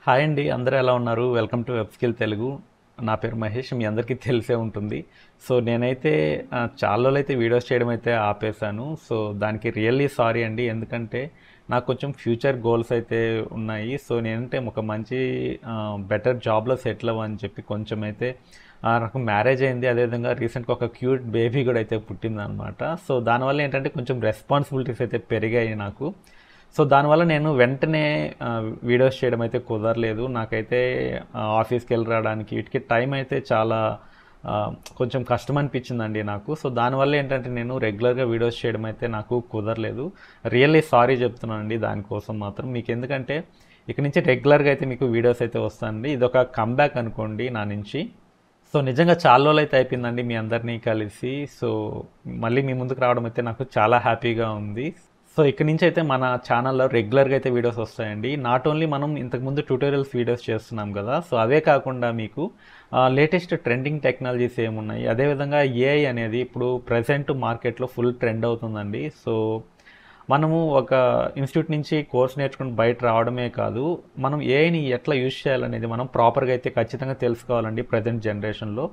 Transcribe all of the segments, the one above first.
Hi అండి. అందరూ ఎలా ఉన్నారు? Welcome to web skill Telugu. నా పేరు మహేష్. మీ అందరికీ తెలిసే ఉంటుంది. సో, నేనైతే చాలా రోజులైతే వీడియోస్ చేయడం అయితే ఆపేశాను. సో, దానికి రియల్లీ సారీ అండి. ఎందుకంటే నాకు కొంచెం ఫ్యూచర్ గోల్స్ అయితే ఉన్నాయి. సో, నేనంటే ఒక మంచి బెటర్ జాబ్‌లో సెటిల్ అవ్వని చెప్పి కొంచెం అయితే నాకు మ్యారేజ్ అయింది. అదేవిధంగా రీసెంట్‌గా ఒక క్యూట్ బేబీ కూడా అయితే పుట్టిందనమాట. సో, దానివల్ల ఏంటంటే కొంచెం రెస్పాన్సిబిలిటీస్ అయితే పెరిగాయి నాకు. సో, దానివల్ల నేను వెంటనే వీడియోస్ చేయడం అయితే కుదరలేదు. నాకైతే ఆఫీస్‌కెళ్ళి రావడానికి వీటికి టైం అయితే చాలా కొంచెం కష్టం అనిపించిందండి నాకు. సో, దానివల్ల ఏంటంటే నేను రెగ్యులర్‌గా వీడియోస్ చేయడం అయితే నాకు కుదరలేదు. రియల్లీ సారీ చెప్తున్నానండి దానికోసం మాత్రం. మీకెందుకంటే ఇక నుంచి రెగ్యులర్‌గా అయితే మీకు వీడియోస్ అయితే వస్తాయండి. ఇదొక కమ్‌బ్యాక్ అనుకోండి నా నుంచి. సో, నిజంగా చాలా రోజులైతే అయిపోయిందండి మీ అందరినీ కలిసి. సో, మళ్ళీ మీ ముందుకు రావడం అయితే నాకు చాలా హ్యాపీగా ఉంది. సో, ఇక్కడి నుంచి అయితే మన ఛానల్‌లో రెగ్యులర్‌గా అయితే వీడియోస్ వస్తాయండి. నాట్ ఓన్లీ మనం ఇంతకుముందు ట్యుటోరియల్స్ వీడియోస్ చేస్తున్నాం కదా! సో, అవే కాకుండా మీకు లేటెస్ట్ ట్రెండింగ్ టెక్నాలజీస్ ఏమున్నాయి, అదేవిధంగా ఏఐ అనేది ఇప్పుడు ప్రెజెంట్ మార్కెట్‌లో ఫుల్ ట్రెండ్ అవుతుందండి. సో, మనము ఒక ఇన్‌స్టిట్యూట్ నుంచి కోర్స్ నేర్చుకుని బయట రావడమే కాదు, మనం ఏఐని ఎట్లా యూజ్ చేయాలనేది మనం ప్రాపర్‌గా అయితే ఖచ్చితంగా తెలుసుకోవాలండి ప్రెజెంట్ జనరేషన్‌లో.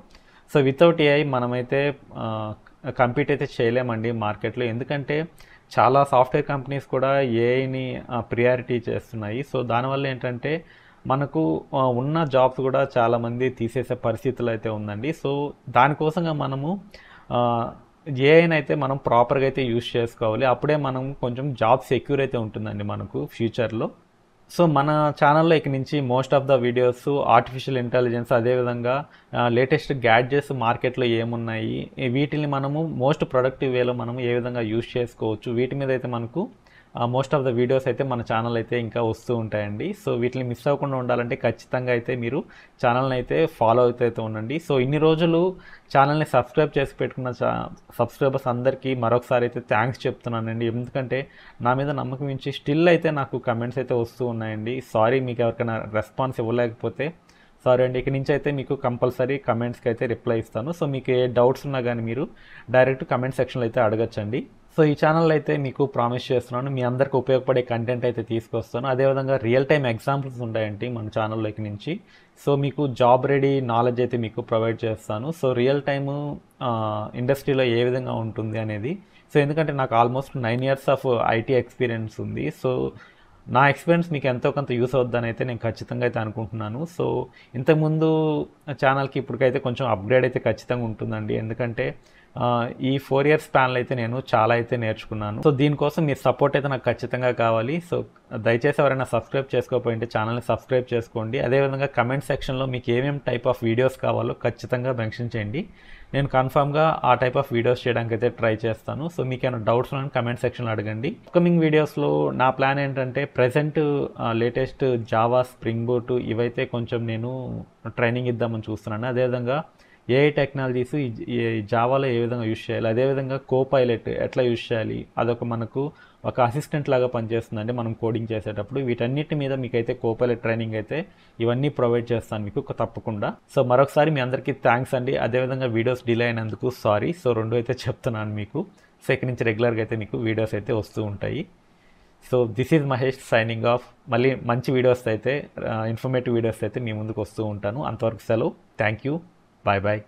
సో, వితౌట్ ఏఐ మనమైతే ఆహ్, కంపీట్ అయితే చేయలేమండి మార్కెట్‌లో. ఎందుకంటే చాలా సాఫ్ట్‌వేర్ కంపెనీస్ కూడా ఏఐని ప్రియారిటీ చేస్తున్నాయి. సో, దానివల్ల ఏంటంటే మనకు ఉన్న జాబ్స్ కూడా చాలామంది తీసేసే పరిస్థితులు అయితే ఉందండి. సో, దానికోసంగా మనము ఆహ్, ఏఐని అయితే మనం ప్రాపర్‌గా అయితే యూజ్ చేసుకోవాలి. అప్పుడే మనం కొంచెం జాబ్ సెక్యూర్ అయితే ఉంటుందండి మనకు ఫ్యూచర్‌లో. సో, మన ఛానల్‌లో ఇక నుంచి most of the videos artificial intelligence అదేవిధంగా లేటెస్ట్ గ్యాడ్జెట్స్ మార్కెట్‌లో ఏమున్నాయి, వీటిని మనము మోస్ట్ ప్రొడక్టివ్ వేలో మనం ఏ విధంగా యూజ్ చేసుకోవచ్చు, వీటి మీద అయితే మనకు మోస్ట్ ఆఫ్ ద వీడియోస్ అయితే మన ఛానల్ అయితే ఇంకా వస్తూ ఉంటాయండి. సో, వీటిని మిస్ అవ్వకుండా ఉండాలంటే ఖచ్చితంగా అయితే మీరు ఛానల్‌ని అయితే ఫాలో అవుతూ ఉండండి. సో, ఇన్ని రోజులు ఛానల్‌ని సబ్స్క్రైబ్ చేసి పెట్టుకున్న సబ్స్క్రైబర్స్ అందరికీ మరొకసారి అయితే థ్యాంక్స్ చెప్తున్నానండి. ఎందుకంటే నా మీద నమ్మకం ఉంచి స్టిల్ అయితే నాకు కమెంట్స్ అయితే వస్తూ ఉన్నాయండి. సారీ మీకు ఎవరికైనా రెస్పాన్స్ ఇవ్వలేకపోతే సారీ అండి. ఇక నుంచి అయితే మీకు కంపల్సరీ కమెంట్స్‌కి అయితే రిప్లై ఇస్తాను. సో, మీకు ఏ డౌట్స్ ఉన్నా గానీ మీరు డైరెక్ట్ కమెంట్ సెక్షన్‌లో అయితే అడగొచ్చండి. సో, ఈ ఛానల్ అయితే మీకు ప్రామిస్ చేస్తున్నాను, మీ అందరికి ఉపయోగపడే కంటెంట్ అయితే తీసుకొస్తాను. అదేవిధంగా రియల్ టైమ్ ఎగ్జాంపుల్స్ ఉంటాయండి మన ఛానల్‌లోకి నుంచి. సో, మీకు జాబ్ రెడీ నాలెడ్జ్ అయితే మీకు ప్రొవైడ్ చేస్తాను. సో, రియల్ టైము ఇండస్ట్రీలో ఏ విధంగా ఉంటుంది అనేది. సో, ఎందుకంటే నాకు almost 9 years of IT experience ఉంది. సో, నా ఎక్స్పీరియన్స్ మీకు ఎంతో కొంత యూస్ అవుద్దని అయితే నేను ఖచ్చితంగా అయితే అనుకుంటున్నాను. సో, ఇంతకుముందు ఛానల్‌కి ఇప్పటికైతే కొంచెం అప్‌గ్రేడ్ అయితే ఖచ్చితంగా ఉంటుందండి. ఎందుకంటే ఈ 4 ఇయర్స్ స్పాన్‌లో అయితే నేను చాలా అయితే నేర్చుకున్నాను. సో, దీనికోసం మీ సపోర్ట్ అయితే నాకు ఖచ్చితంగా కావాలి. సో, దయచేసి ఎవరైనా సబ్స్క్రైబ్ చేసుకోకపోయింటే ఛానల్‌ని సబ్స్క్రైబ్ చేసుకోండి. అదేవిధంగా కమెంట్ సెక్షన్‌లో మీకు ఏమేమి టైప్ ఆఫ్ వీడియోస్ కావాలో ఖచ్చితంగా మెన్షన్ చేయండి. నేను కన్ఫర్మ్‌గా ఆ టైప్ ఆఫ్ వీడియోస్ చేయడానికైతే ట్రై చేస్తాను. సో, మీకేమైనా డౌట్స్ ఉన్నాను కమెంట్ సెక్షన్‌లో అడగండి. అప్‌కమింగ్ వీడియోస్‌లో నా ప్లాన్ ఏంటంటే present latest Java, spring boot ఇవైతే కొంచెం నేను ట్రైనింగ్ ఇద్దామని చూస్తున్నాను. అదేవిధంగా ఏఐ టెక్నాలజీస్ ఈ జావాలో ఏ విధంగా యూజ్ చేయాలి, అదేవిధంగా కోపైలట్ ఎట్లా యూజ్ చేయాలి, అదొక మనకు ఒక అసిస్టెంట్ లాగా పనిచేస్తుందండి మనం కోడింగ్ చేసేటప్పుడు. వీటన్నిటి మీద మీకైతే కోపైలట్ ట్రైనింగ్ అయితే ఇవన్నీ ప్రొవైడ్ చేస్తాను మీకు తప్పకుండా. సో, మరొకసారి మీ అందరికీ థ్యాంక్స్ అండి. అదేవిధంగా వీడియోస్ డిలే అయినందుకు సారీ. సో, రెండు అయితే చెప్తున్నాను మీకు. సో, ఇక్కడి నుంచి రెగ్యులర్గా అయితే మీకు వీడియోస్ అయితే వస్తూ ఉంటాయి. So, this is Mahesh signing off. మళ్ళీ మంచి వీడియోస్ అయితే ఇన్ఫర్మేటివ్ వీడియోస్ అయితే మీ ముందుకు వస్తూ ఉంటాను. అంతవరకు సెలవు. Thank you. Bye bye.